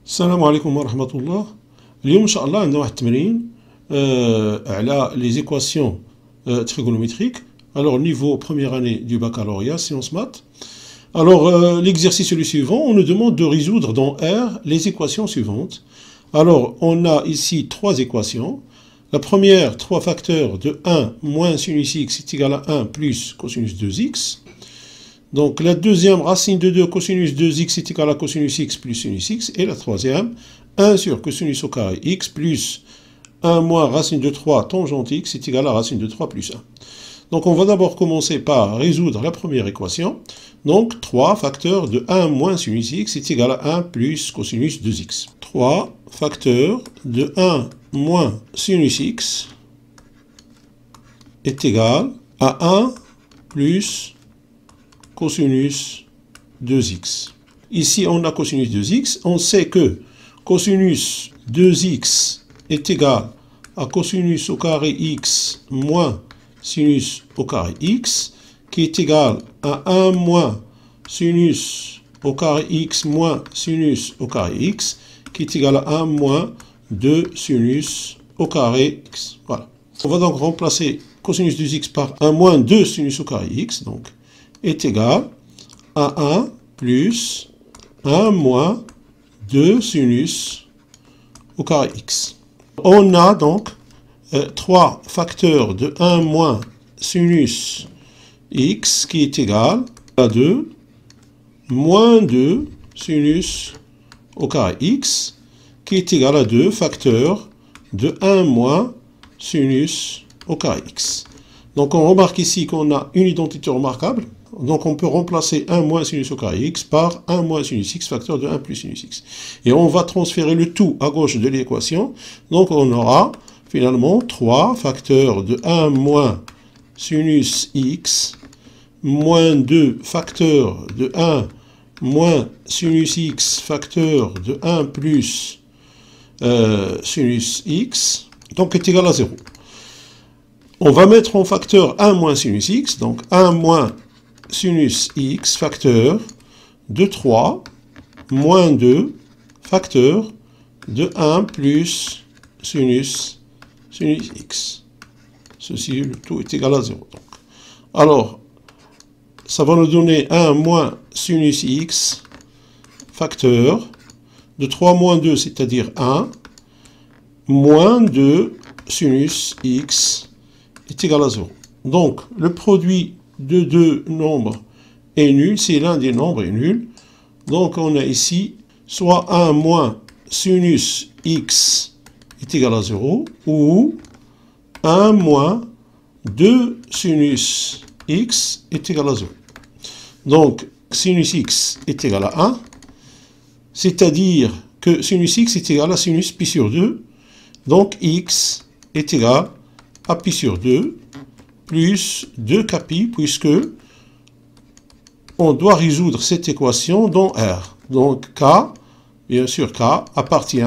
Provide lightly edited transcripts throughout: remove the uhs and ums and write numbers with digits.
السلام عليكم ورحمة الله. اليوم إن شاء الله عندنا واحد التمرين على les équations trigonométriques. Alors niveau première année du baccalauréat, sciences maths. Alors l'exercice est le suivant, on nous demande de résoudre dans R les équations suivantes. Alors on a ici trois équations. La première, 3 facteurs de 1 moins sinus x est égal à 1 plus cosinus 2x. Donc la deuxième, racine de 2 cosinus 2x est égal à cosinus x plus sinus x. Et la troisième, 1 sur cosinus au carré x plus 1 moins racine de 3 tangente x est égal à racine de 3 plus 1. Donc on va d'abord commencer par résoudre la première équation. Donc 3 facteurs de 1 moins sinus x est égal à 1 plus cosinus 2x. 3 facteurs de 1 moins sinus x est égal à 1 plus cosinus 2x. Ici, on a cosinus 2x. On sait que cosinus 2x est égal à cosinus au carré x moins sinus au carré x, qui est égal à 1 moins sinus au carré x moins sinus au carré x, qui est égal à 1 moins 2 sinus au carré x. Voilà. On va donc remplacer cosinus 2x par 1 moins 2 sinus au carré x, donc est égal à 1 plus 1 moins 2 sinus au carré x. On a donc 3 facteurs de 1 moins sinus x qui est égal à 2 moins 2 sinus au carré x qui est égal à 2 facteurs de 1 moins sinus au carré x. Donc on remarque ici qu'on a une identité remarquable. Donc on peut remplacer 1 moins sinus au carré x par 1 moins sinus x facteur de 1 plus sinus x. Et on va transférer le tout à gauche de l'équation. Donc on aura finalement 3 facteurs de 1 moins sinus x moins 2 facteurs de 1 moins sinus x facteur de 1 plus sinus x, donc est égal à 0. On va mettre en facteur 1 moins sinus x, donc 1 moins sinus x facteur de 3 moins 2 facteur de 1 plus sinus x. Ceci, le tout est égal à 0. Donc. Alors, ça va nous donner 1 moins sinus x facteur de 3 moins 2, c'est-à-dire 1, moins 2 sinus x est égal à 0. Donc, le produit de deux nombres est nul, si l'un des nombres est nul. Donc, on a ici soit 1 moins sinus x est égal à 0, ou 1 moins 2 sinus x est égal à 0. Donc, sinus x est égal à 1, c'est-à-dire que sinus x est égal à sinus pi sur 2, donc x est égal à pi sur 2, plus 2kπ, puisque on doit résoudre cette équation dans R. Donc K, bien sûr K, appartient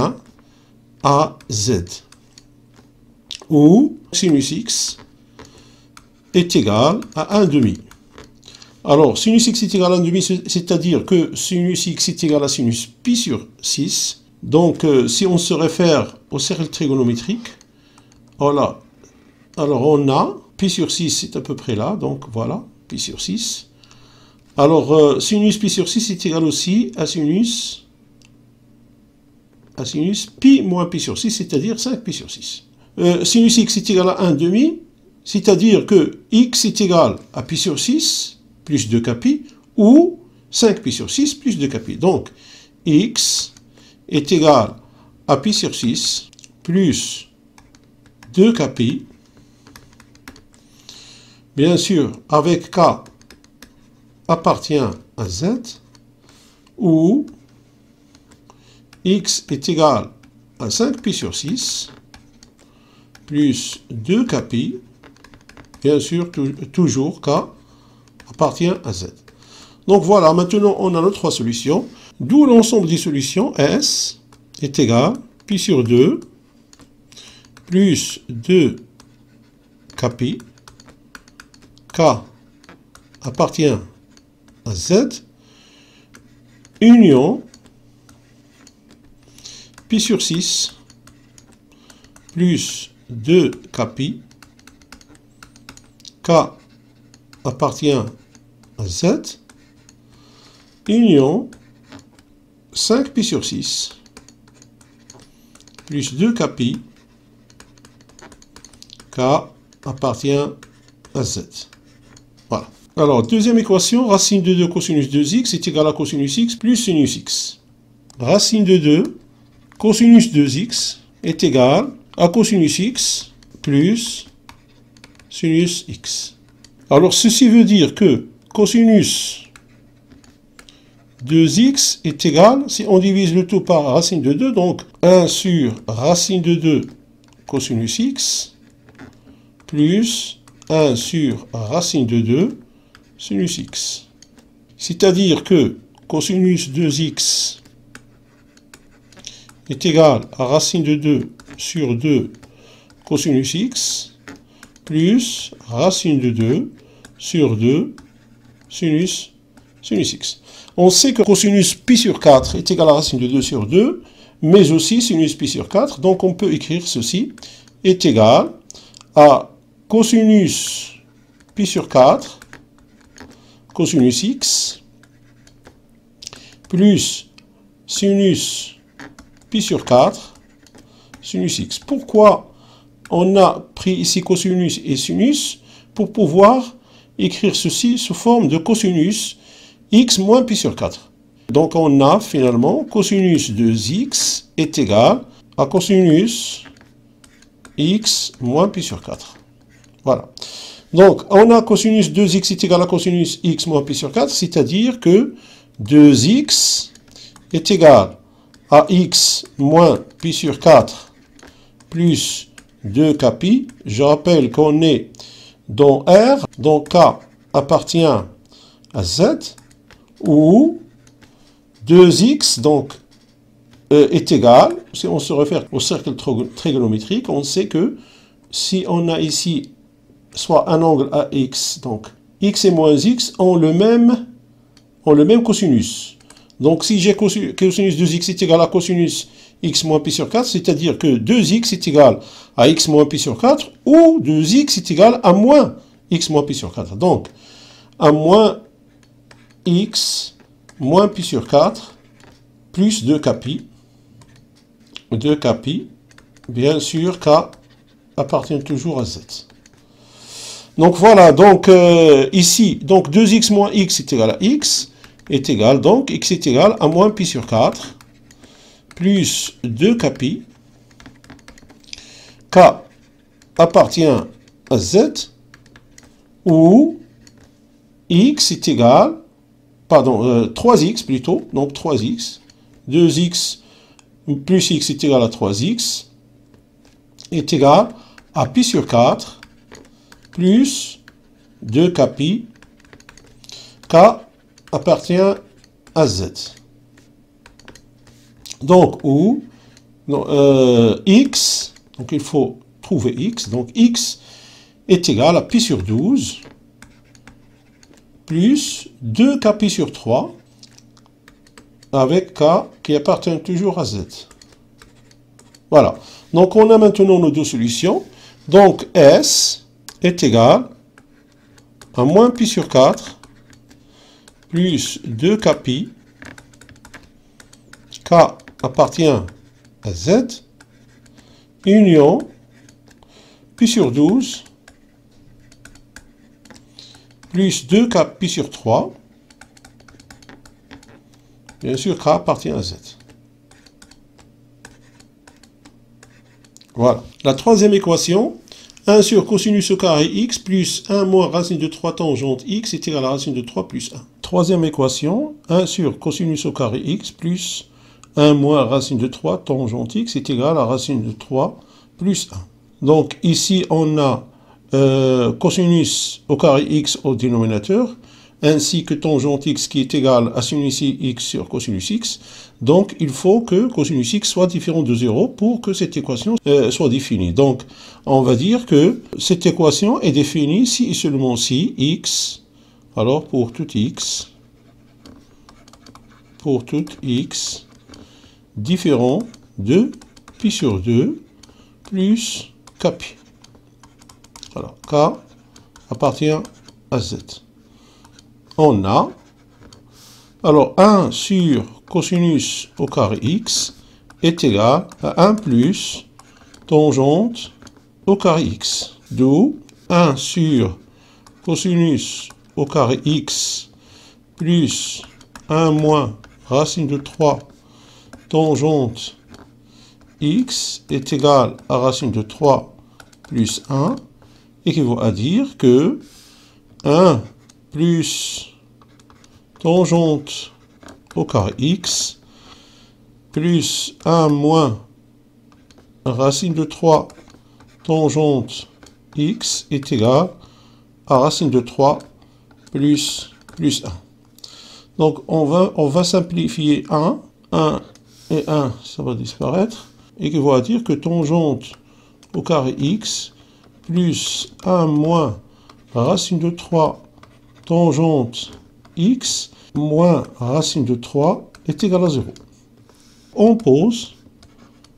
à Z, où sinus x est égal à 1 demi. Alors, sinus x est égal à 1 demi, c'est-à-dire que sinus x est égal à sinus pi sur 6. Donc, si on se réfère au cercle trigonométrique, voilà. Alors, on a pi sur 6, c'est à peu près là, donc voilà, pi sur 6. Alors, sinus pi sur 6 est égal aussi à sinus pi moins pi sur 6, c'est-à-dire 5 pi sur 6. Sinus x est égal à 1 demi, c'est-à-dire que x est égal à pi sur 6 plus 2kπ, ou 5 pi sur 6 plus 2kπ. Donc, x est égal à pi sur 6 plus 2kπ, bien sûr, avec k appartient à z, où x est égal à 5 pi sur 6 plus 2kπ, bien sûr, toujours k appartient à z. Donc voilà, maintenant on a nos trois solutions, d'où l'ensemble des solutions S est égal à pi sur 2 plus 2kπ, k appartient à Z, union pi sur 6 plus 2kpi, k appartient à Z, union 5pi sur 6 plus 2kpi, k appartient à Z. Voilà. Alors, deuxième équation, racine de 2 cosinus 2x est égal à cosinus x plus sinus x. Racine de 2 cosinus 2x est égal à cosinus x plus sinus x. Alors, ceci veut dire que cosinus 2x est égal, si on divise le tout par racine de 2, donc 1 sur racine de 2 cosinus x plus 1 sur racine de 2 sinus x. C'est-à-dire que cosinus 2x est égal à racine de 2 sur 2 cosinus x plus racine de 2 sur 2 sinus x. On sait que cosinus pi sur 4 est égal à racine de 2 sur 2, mais aussi sinus pi sur 4. Donc on peut écrire ceci est égal à cosinus pi sur 4 cosinus x plus sinus pi sur 4 sinus x. Pourquoi on a pris ici cosinus et sinus? Pour pouvoir écrire ceci sous forme de cosinus x moins pi sur 4. Donc on a finalement cosinus de x est égal à cosinus x moins pi sur 4. Voilà. Donc on a cosinus 2x est égal à cosinus x moins pi sur 4, c'est-à-dire que 2x est égal à x moins pi sur 4 plus 2kpi. Je rappelle qu'on est dans R, donc K appartient à Z, où 2x donc, est égal, si on se réfère au cercle trigonométrique, on sait que si on a ici soit un angle AX, donc x et moins x ont le même cosinus. Donc si j'ai cosinus 2x est égal à cosinus x moins pi sur 4, c'est-à-dire que 2x est égal à x moins pi sur 4, ou 2x est égal à moins x moins pi sur 4. Donc, à moins x moins pi sur 4 plus 2kpi. 2kpi, bien sûr, k appartient toujours à z. Donc voilà, donc ici, donc 2x moins x est égal à x, est égal, donc x est égal à moins pi sur 4, plus 2kpi, k appartient à z, où x est égal, pardon, 3x plutôt, donc 3x, 2x plus x est égal à 3x, est égal à pi sur 4, plus 2kpi, k appartient à z. Donc, où x, donc il faut trouver x, donc x est égal à pi sur 12, plus 2kpi sur 3, avec k qui appartient toujours à z. Voilà. Donc, on a maintenant nos deux solutions. Donc, S est égal à moins pi sur 4, plus 2kpi, k appartient à z, union pi sur 12, plus 2kpi sur 3, bien sûr, k appartient à z. Voilà. La troisième équation, 1 sur cosinus au carré x plus 1 moins racine de 3 tangente x est égal à racine de 3 plus 1. Troisième équation, 1 sur cosinus au carré x plus 1 moins racine de 3 tangente x est égal à racine de 3 plus 1. Donc ici, on a cosinus au carré x au dénominateur, ainsi que tangente x qui est égal à sinus x sur cosinus x. Donc, il faut que cosinus x soit différent de 0 pour que cette équation soit définie. Donc, on va dire que cette équation est définie si et seulement si x Alors, pour tout x différent de pi sur 2 plus kpi. Voilà, k appartient à z. On a, alors 1 sur cosinus au carré x est égal à 1 plus tangente au carré x. D'où 1 sur cosinus au carré x plus 1 moins racine de 3 tangente x est égal à racine de 3 plus 1, équivaut à dire que 1 plus tangente au carré x plus 1 moins racine de 3 tangente x est égal à racine de 3 plus 1. Donc on va simplifier 1 et 1, ça va disparaître, équivaut à dire que tangente au carré x plus 1 moins racine de 3 tangente x moins racine de 3 est égal à 0. On pose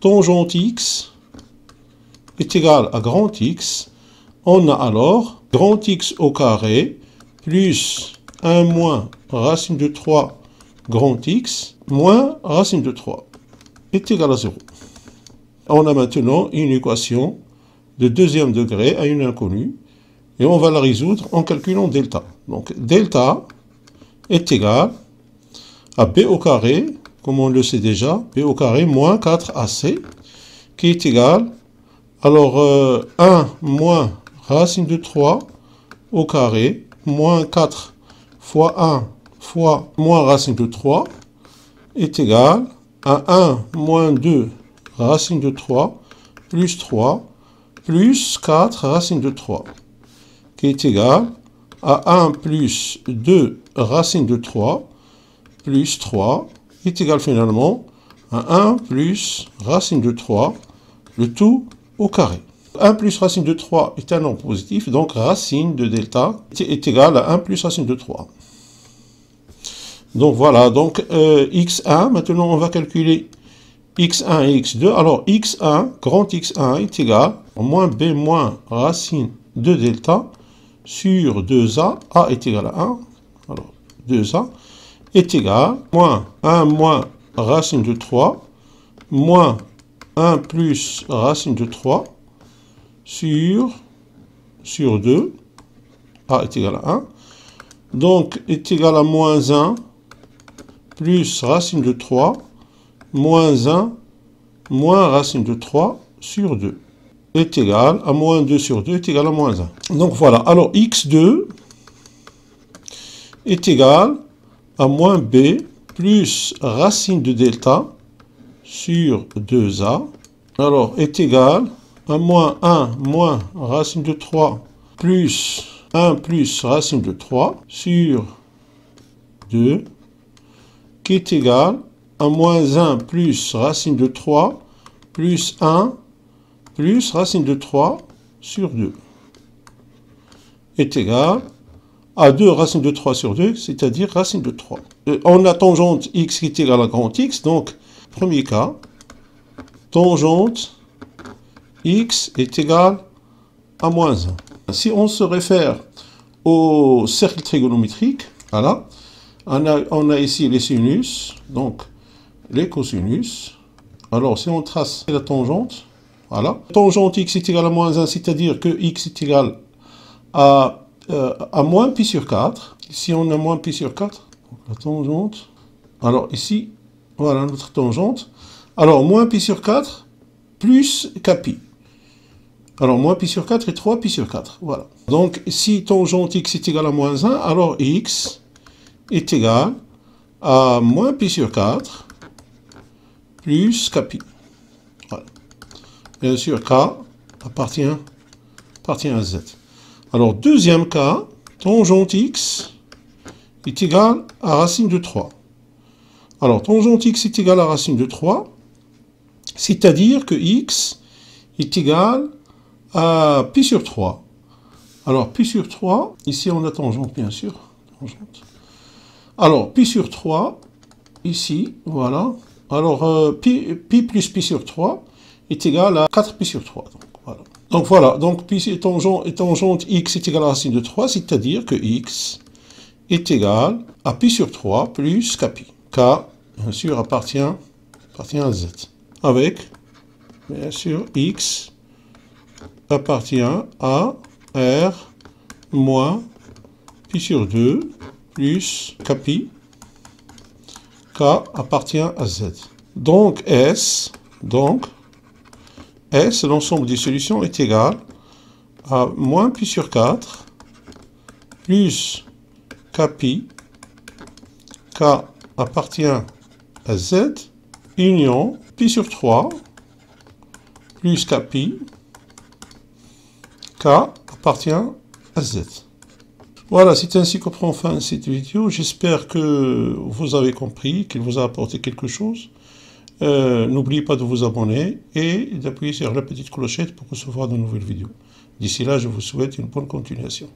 tangente x est égal à grand X. On a alors grand X au carré plus 1 moins racine de 3 grand X moins racine de 3 est égal à 0. On a maintenant une équation de deuxième degré à une inconnue et on va la résoudre en calculant delta. Donc delta est égal à b au carré, comme on le sait déjà, b au carré moins 4ac qui est égal, alors 1 moins racine de 3 au carré moins 4 fois 1 fois moins racine de 3 est égal à 1 moins 2 racine de 3 plus 3 plus 4 racine de 3 qui est égal à 1 plus 2 racine de 3 plus 3 est égal finalement à 1 plus racine de 3, le tout au carré. 1 plus racine de 3 est un nombre positif, donc racine de delta est égal à 1 plus racine de 3. Donc voilà, donc x1, maintenant on va calculer x1 et x2. Alors x1, grand x1 est égal à moins b moins racine de delta sur 2a, a est égal à 1, alors 2a est égal à moins 1 moins racine de 3 moins 1 plus racine de 3 sur 2, a est égal à 1, donc est égal à moins 1 plus racine de 3 moins 1 moins racine de 3 sur 2 est égal à moins 2 sur 2 est égal à moins 1. Donc voilà, alors x2 est égal à moins b plus racine de delta sur 2a, alors est égal à moins 1 moins racine de 3 plus 1 plus racine de 3 sur 2 qui est égal à moins 1 plus racine de 3 plus 1 plus racine de 3 sur 2 est égal à 2 racine de 3 sur 2, c'est-à-dire racine de 3. On a tangente x qui est égale à grand X, donc premier cas, tangente x est égal à moins 1. Si on se réfère au cercle trigonométrique, voilà, on a ici les sinus, donc les cosinus. Alors si on trace la tangente, voilà, tangente x est égal à moins 1, c'est-à-dire que x est égal à moins pi sur 4. Ici on a moins pi sur 4, donc la tangente. Alors ici, voilà notre tangente. Alors moins pi sur 4 plus kpi. Alors moins pi sur 4 et 3 pi sur 4. Voilà. Donc si tangente x est égal à moins 1, alors x est égal à moins pi sur 4 plus kpi. Voilà. Bien sûr, k appartient à z. Alors deuxième cas, tangente x est égal à racine de 3. Alors tangente x est égal à racine de 3, c'est-à-dire que x est égal à pi sur 3. Alors pi sur 3, ici on a tangente bien sûr, tangente. Alors, pi sur 3, ici, voilà. Alors, pi plus pi sur 3 est égal à 4 pi sur 3. Donc voilà, donc pi tangente x est égal à la racine de 3, c'est-à-dire que x est égal à pi sur 3 plus kpi. K, bien sûr, appartient à z. Avec, bien sûr, x appartient à r moins pi sur 2 plus kpi. K appartient à z. Donc S, l'ensemble des solutions est égal à moins pi sur 4 plus kpi. K appartient à z, union pi sur 3 plus kpi. K appartient à z. Voilà, c'est ainsi que prend fin cette vidéo. J'espère que vous avez compris, qu'il vous a apporté quelque chose. N'oubliez pas de vous abonner et d'appuyer sur la petite clochette pour recevoir de nouvelles vidéos. D'ici là, je vous souhaite une bonne continuation.